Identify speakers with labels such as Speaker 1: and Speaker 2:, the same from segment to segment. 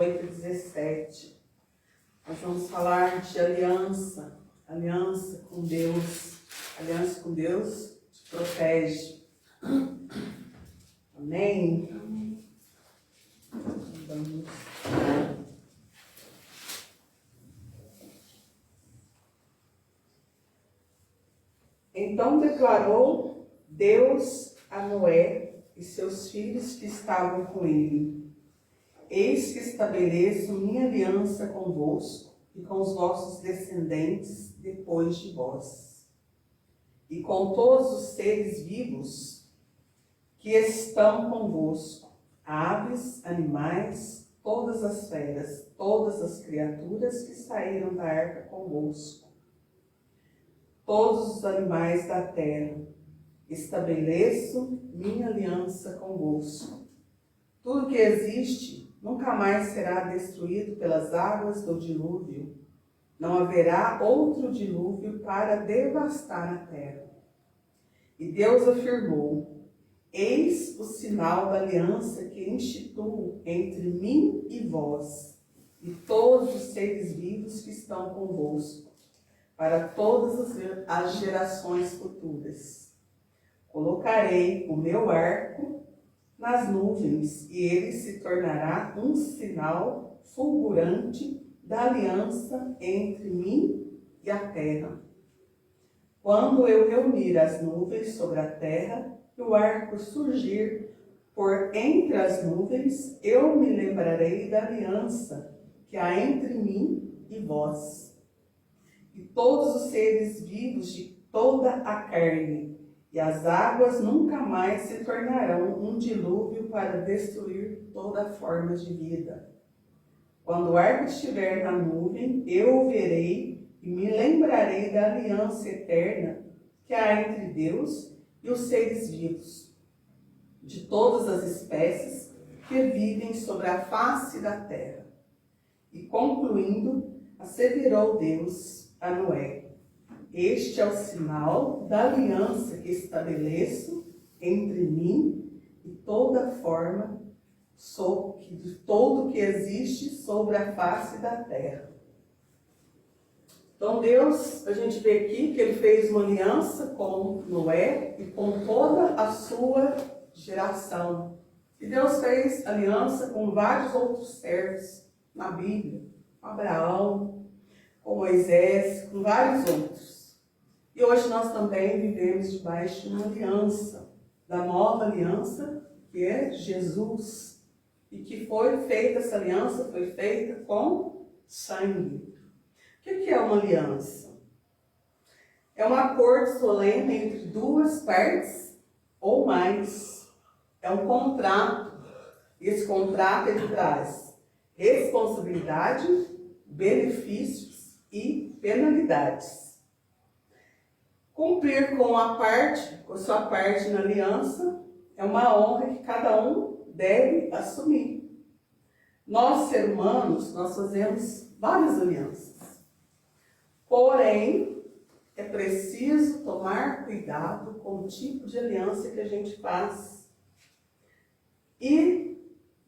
Speaker 1: 8:17. Nós vamos falar de aliança, aliança com Deus. Aliança com Deus te protege. Amém?
Speaker 2: Amém.
Speaker 1: Vamos. Então declarou Deus a Noé e seus filhos que estavam com ele: Eis que estabeleço minha aliança convosco e com os vossos descendentes depois de vós, e com todos os seres vivos que estão convosco, aves, animais, todas as feras, todas as criaturas que saíram da arca convosco, todos os animais da terra. Estabeleço minha aliança convosco. Tudo que existe nunca mais será destruído pelas águas do dilúvio. Não haverá outro dilúvio para devastar a terra. E Deus afirmou: Eis o sinal da aliança que instituo entre mim e vós, e todos os seres vivos que estão convosco, para todas as gerações futuras. Colocarei o meu arco nas nuvens, e ele se tornará um sinal fulgurante da aliança entre mim e a terra. Quando eu reunir as nuvens sobre a terra e o arco surgir por entre as nuvens, eu me lembrarei da aliança que há entre mim e vós. E todos os seres vivos de toda a carne, e as águas nunca mais se tornarão um dilúvio para destruir toda forma de vida. Quando o arco estiver na nuvem, eu o verei e me lembrarei da aliança eterna que há entre Deus e os seres vivos, de todas as espécies que vivem sobre a face da terra. E concluindo, asseverou Deus a Noé: Este é o sinal da aliança que estabeleço entre mim e toda forma, de todo que existe sobre a face da terra. Então Deus, a gente vê aqui que ele fez uma aliança com Noé e com toda a sua geração. E Deus fez aliança com vários outros servos na Bíblia: com Abraão, com Moisés, com vários outros. E hoje nós também vivemos debaixo de uma aliança, da nova aliança, que é Jesus. E que foi feita, essa aliança foi feita com sangue. O que é uma aliança? É um acordo solene entre duas partes ou mais. É um contrato. Esse contrato ele traz responsabilidade, benefícios e penalidades. Cumprir com a sua parte na aliança, é uma honra que cada um deve assumir. Nós, seres humanos, nós fazemos várias alianças. Porém, é preciso tomar cuidado com o tipo de aliança que a gente faz. E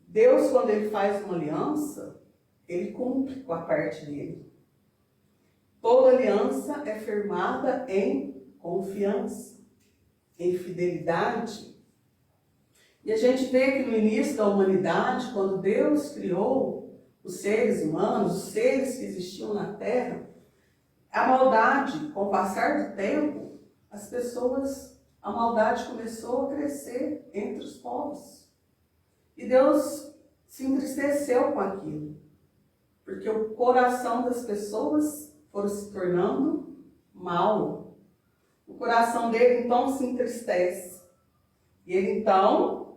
Speaker 1: Deus, quando ele faz uma aliança, ele cumpre com a parte dele. Toda aliança é firmada em confiança, em fidelidade. E a gente vê que no início da humanidade, quando Deus criou os seres humanos, os seres que existiam na Terra, a maldade, com o passar do tempo, a maldade começou a crescer entre os povos. E Deus se entristeceu com aquilo, porque o coração das pessoas foram se tornando mau. O coração dele, então, se entristece. E ele, então,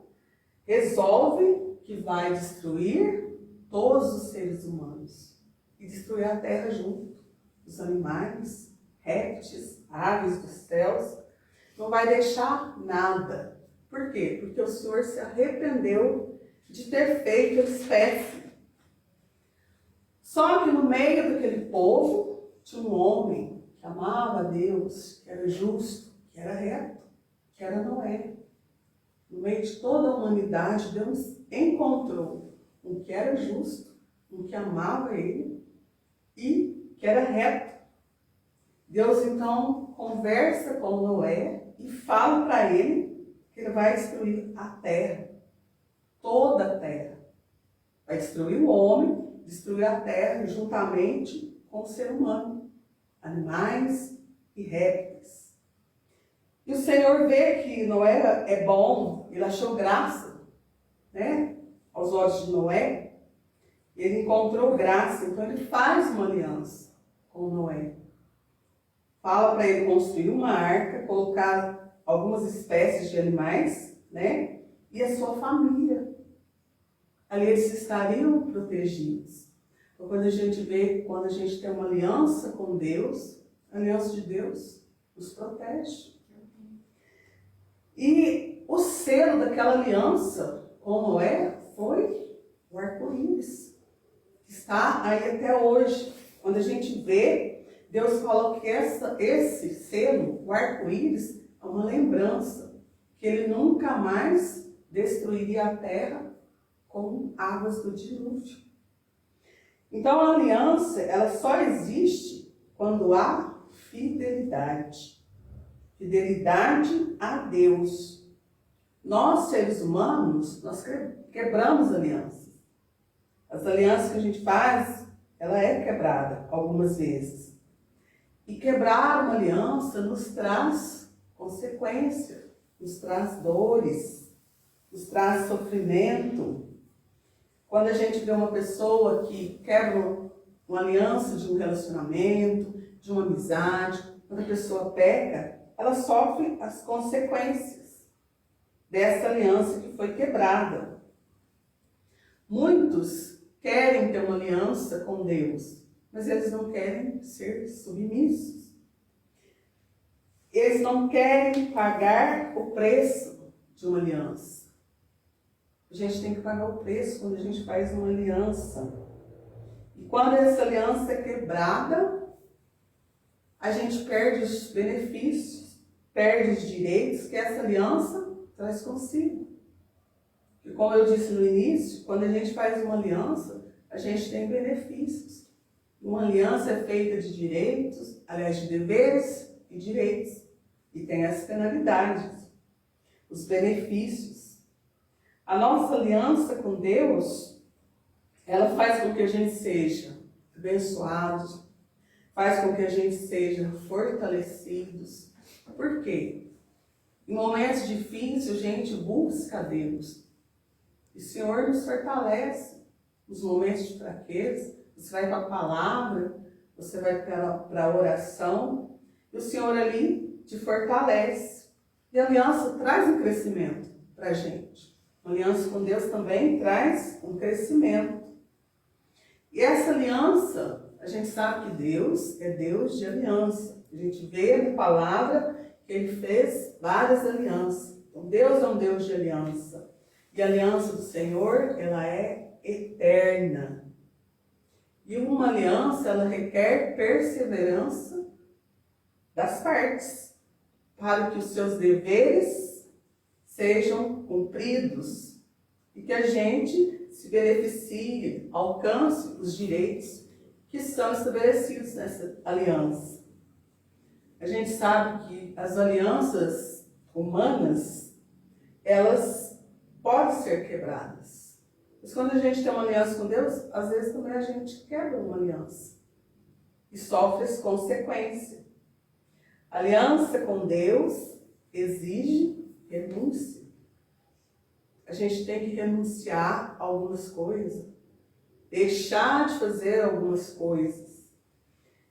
Speaker 1: resolve que vai destruir todos os seres humanos. E destruir a terra junto. Os animais, répteis, aves dos céus. Não vai deixar nada. Por quê? Porque o Senhor se arrependeu de ter feito a espécie. Só que no meio daquele povo, tinha um homem que amava a Deus, que era justo, que era reto, que era Noé. No meio de toda a humanidade, Deus encontrou um que era justo que amava ele e que era reto. Deus então conversa com Noé e fala para ele que ele vai destruir a terra, toda a terra. Vai destruir o homem, destruir a terra juntamente com o ser humano, animais e répteis. E o Senhor vê que Noé é bom, ele achou graça, né, aos olhos de Noé. Ele encontrou graça, então ele faz uma aliança com Noé. Fala para ele construir uma arca, colocar algumas espécies de animais, né, e a sua família. Ali eles estariam protegidos. Então, quando a gente tem uma aliança com Deus, a aliança de Deus nos protege. E o selo daquela aliança com Noé foi o arco-íris. Está aí até hoje. Quando a gente vê, Deus falou que esse selo, o arco-íris, é uma lembrança que ele nunca mais destruiria a terra com águas do dilúvio. Então a aliança, ela só existe quando há fidelidade. Fidelidade a Deus. Nós, seres humanos, nós quebramos alianças. As alianças que a gente faz, ela é quebrada algumas vezes. E quebrar uma aliança nos traz consequência, nos traz dores, nos traz sofrimento. Quando a gente vê uma pessoa que quebra uma aliança de um relacionamento, de uma amizade, quando a pessoa peca, ela sofre as consequências dessa aliança que foi quebrada. Muitos querem ter uma aliança com Deus, mas eles não querem ser submissos. Eles não querem pagar o preço de uma aliança. A gente tem que pagar o preço quando a gente faz uma aliança. E quando essa aliança é quebrada, a gente perde os benefícios, perde os direitos que essa aliança traz consigo. E como eu disse no início, quando a gente faz uma aliança, a gente tem benefícios. Uma aliança é feita de direitos, aliás, de deveres e direitos. E tem as penalidades, os benefícios. A nossa aliança com Deus, ela faz com que a gente seja abençoados, faz com que a gente seja fortalecidos. Por quê? Em momentos difíceis, a gente busca a Deus. E o Senhor nos fortalece nos momentos de fraqueza. Você vai para a palavra, você vai para a oração, e o Senhor ali te fortalece. E a aliança traz um crescimento para a gente. A aliança com Deus também traz um crescimento. E essa aliança, a gente sabe que Deus é Deus de aliança. A gente vê na palavra que Ele fez várias alianças. Então, Deus é um Deus de aliança. E a aliança do Senhor, ela é eterna. E uma aliança, ela requer perseverança das partes, para que os seus deveres sejam cumpridos e que a gente se beneficie, alcance os direitos que são estabelecidos nessa aliança. A gente sabe que as alianças humanas, elas podem ser quebradas. Mas quando a gente tem uma aliança com Deus, às vezes também a gente quebra uma aliança e sofre as consequências. A aliança com Deus exige renúncia. A gente tem que renunciar a algumas coisas, deixar de fazer algumas coisas.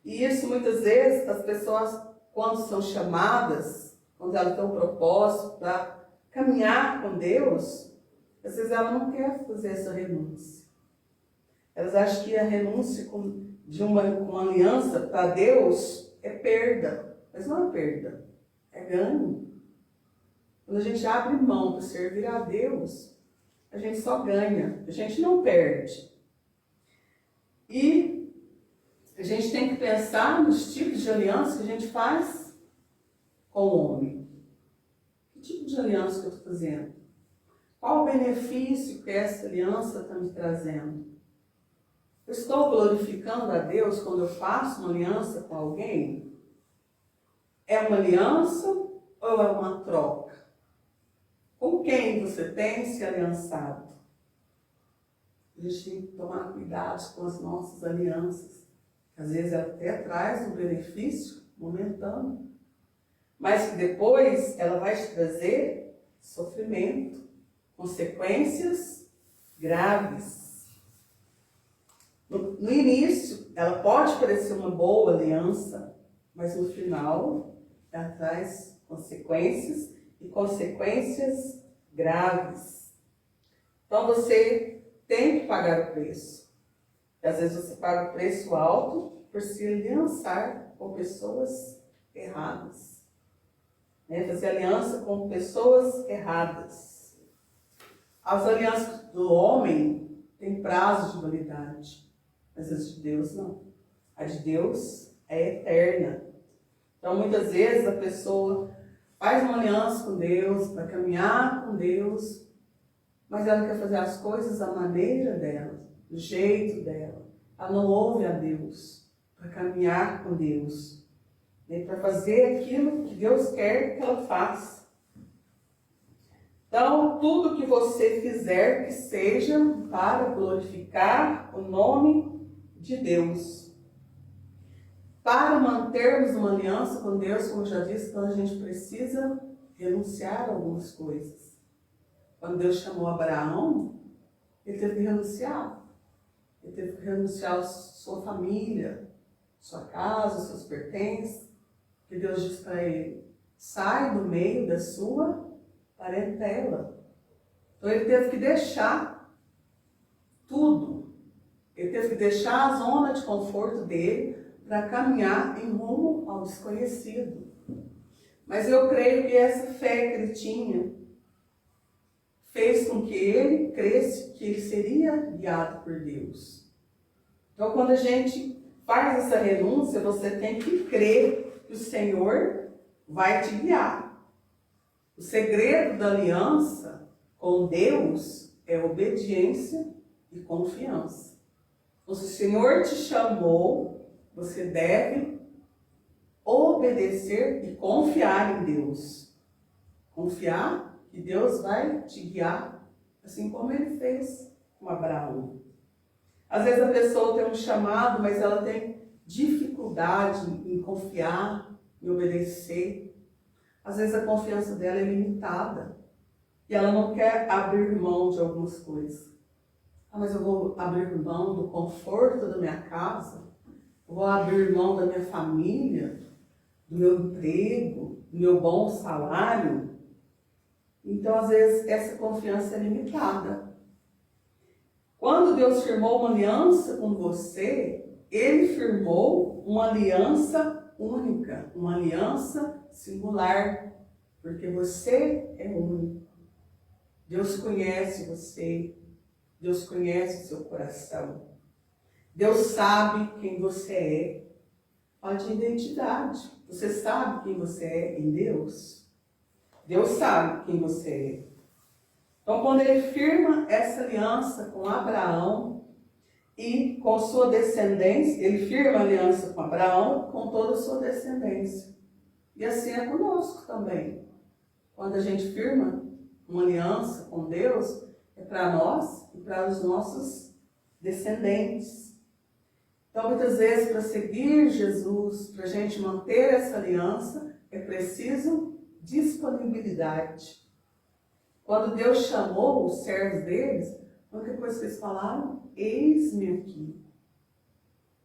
Speaker 1: E isso muitas vezes as pessoas, quando são chamadas, quando elas têm um propósito para caminhar com Deus, às vezes ela não quer fazer essa renúncia. Elas acham que a renúncia de uma aliança para Deus é perda. Mas não é perda, é ganho. Quando a gente abre mão para servir a Deus, a gente só ganha, a gente não perde. E a gente tem que pensar nos tipos de aliança que a gente faz com o homem. Que tipo de aliança que eu estou fazendo? Qual o benefício que essa aliança está me trazendo? Eu estou glorificando a Deus quando eu faço uma aliança com alguém? É uma aliança ou é uma troca? Com quem você tem se aliançado? A gente tem que tomar cuidado com as nossas alianças. Às vezes ela até traz um benefício momentâneo, mas que depois ela vai te trazer sofrimento, consequências graves. No início, ela pode parecer uma boa aliança, mas no final ela traz consequências e consequências graves. Então você tem que pagar o preço. E às vezes você paga o preço alto por se aliançar com pessoas erradas. Fazer aliança com pessoas erradas. As alianças do homem têm prazo de validade, mas as de Deus não. A de Deus é eterna. Então muitas vezes a pessoa faz uma aliança com Deus, para caminhar com Deus, mas ela quer fazer as coisas da maneira dela, do jeito dela. Ela não ouve a Deus para caminhar com Deus, para fazer aquilo que Deus quer que ela faça. Então, tudo que você fizer, que seja para glorificar o nome de Deus. Para mantermos uma aliança com Deus, como eu já disse, então a gente precisa renunciar a algumas coisas. Quando Deus chamou Abraão, ele teve que renunciar. Ele teve que renunciar a sua família, sua casa, seus pertences. Porque Deus disse para ele, sai do meio da sua parentela. Então ele teve que deixar tudo. Ele teve que deixar a zona de conforto dele para caminhar em rumo ao desconhecido. Mas eu creio que essa fé que ele tinha fez com que ele cresce, que ele seria guiado por Deus. Então, quando a gente faz essa renúncia, você tem que crer que o Senhor vai te guiar. O segredo da aliança com Deus é obediência e confiança. Então, se o Senhor te chamou, você deve obedecer e confiar em Deus. Confiar que Deus vai te guiar, assim como ele fez com Abraão. Às vezes a pessoa tem um chamado, mas ela tem dificuldade em confiar, em obedecer. Às vezes a confiança dela é limitada e ela não quer abrir mão de algumas coisas. Mas eu vou abrir mão do conforto da minha casa, eu vou abrir mão da minha família, do meu emprego, do meu bom salário. Então, às vezes, essa confiança é limitada. Quando Deus firmou uma aliança com você, Ele firmou uma aliança única, uma aliança singular, porque você é único. Deus conhece você, Deus conhece o seu coração. Deus sabe quem você é. Fala de identidade. Você sabe quem você é em Deus? Deus sabe quem você é. Então, quando ele firma essa aliança com Abraão e com sua descendência, ele firma a aliança com Abraão com toda a sua descendência. E assim é conosco também. Quando a gente firma uma aliança com Deus, é para nós e para os nossos descendentes. Então, muitas vezes, para seguir Jesus, para a gente manter essa aliança, é preciso disponibilidade. Quando Deus chamou os servos deles, a única coisa que eles falaram, eis-me aqui.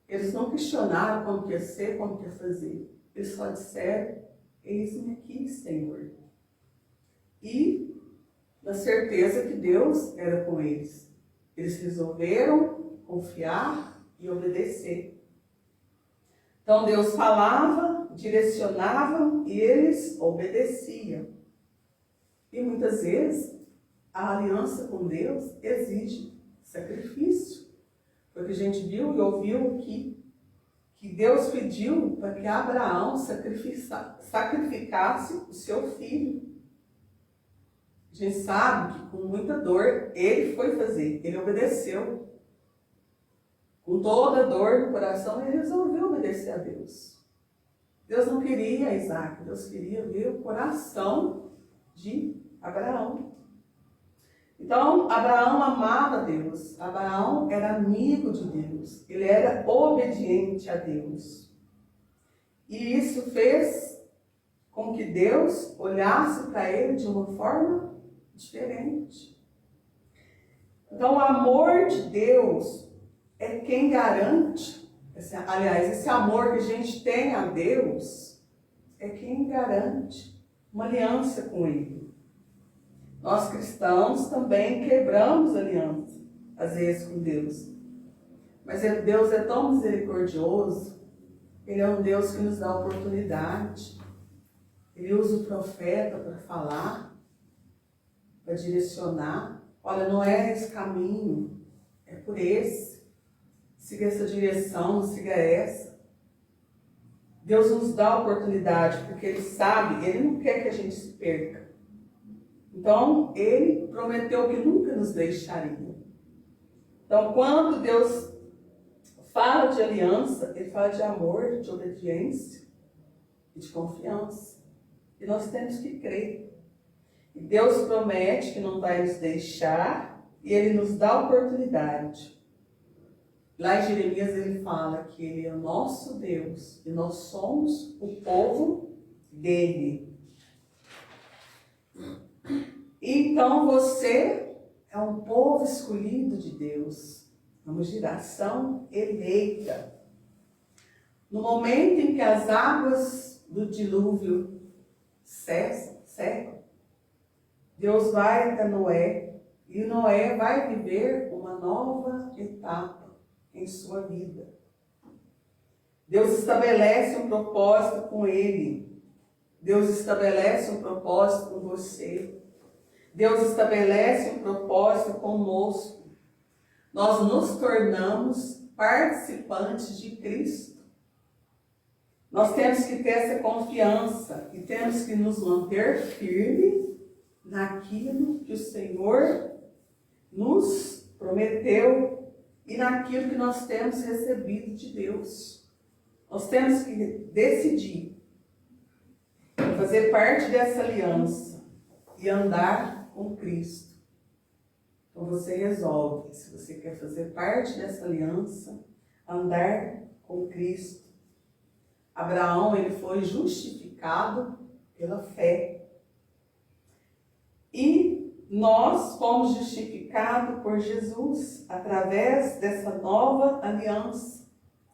Speaker 1: Eles não questionaram como que ia ser, como que ia fazer. Eles só disseram, eis-me aqui, Senhor. E na certeza que Deus era com eles. Eles resolveram confiar e obedecer. Então Deus falava, direcionava e eles obedeciam. E muitas vezes a aliança com Deus exige sacrifício. Porque a gente viu e ouviu aqui que Deus pediu para que Abraão sacrificasse o seu filho. A gente sabe que com muita dor ele foi fazer, ele obedeceu. Com toda a dor no coração, ele resolveu obedecer a Deus. Deus não queria Isaac, Deus queria ver o coração de Abraão. Então, Abraão amava Deus, Abraão era amigo de Deus, ele era obediente a Deus. E isso fez com que Deus olhasse para ele de uma forma diferente. Então, o amor de Deus é quem garante, esse amor que a gente tem a Deus, é quem garante uma aliança com Ele. Nós cristãos também quebramos aliança, às vezes, com Deus. Mas Deus é tão misericordioso, Ele é um Deus que nos dá oportunidade. Ele usa o profeta para falar, para direcionar. Olha, não é esse caminho, é por esse. Siga essa direção, siga essa. Deus nos dá a oportunidade, porque Ele sabe, Ele não quer que a gente se perca. Então, Ele prometeu que nunca nos deixaria. Então, quando Deus fala de aliança, Ele fala de amor, de obediência e de confiança. E nós temos que crer. E Deus promete que não vai nos deixar e Ele nos dá a oportunidade. Lá em Jeremias ele fala que Ele é o nosso Deus e nós somos o povo dele. Então você é um povo escolhido de Deus, uma geração eleita. No momento em que as águas do dilúvio secam, Deus vai até Noé e Noé vai viver uma nova etapa em sua vida. Deus estabelece um propósito com ele. Deus estabelece um propósito com você. Deus estabelece um propósito conosco. Nós nos tornamos participantes de Cristo. Nós temos que ter essa confiança e temos que nos manter firmes naquilo que o Senhor nos prometeu e naquilo que nós temos recebido de Deus. Nós temos que decidir fazer parte dessa aliança e andar com Cristo. Então você resolve, se você quer fazer parte dessa aliança, andar com Cristo. Abraão, ele foi justificado pela fé. E nós fomos justificados por Jesus através dessa nova aliança.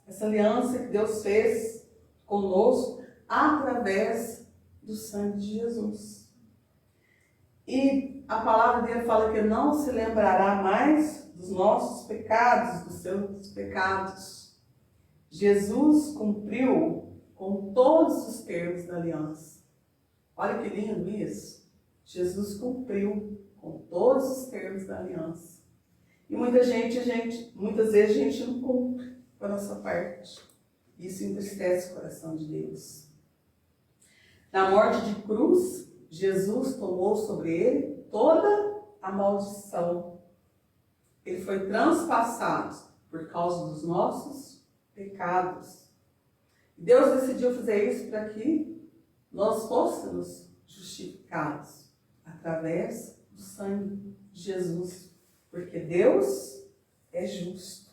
Speaker 1: Essa aliança que Deus fez conosco através do sangue de Jesus. E a palavra dele fala que não se lembrará mais dos nossos pecados, dos seus pecados. Jesus cumpriu com todos os termos da aliança. Olha que lindo isso. Jesus cumpriu com todos os termos da aliança. E muitas vezes a gente não cumpre com a nossa parte. Isso entristece o coração de Deus. Na morte de cruz, Jesus tomou sobre ele toda a maldição. Ele foi transpassado por causa dos nossos pecados. Deus decidiu fazer isso para que nós fôssemos justificados através do sangue de Jesus, porque Deus é justo.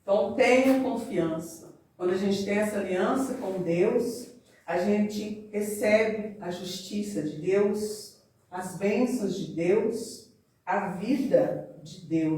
Speaker 1: Então tenha confiança. Quando a gente tem essa aliança com Deus, a gente recebe a justiça de Deus, as bênçãos de Deus, a vida de Deus.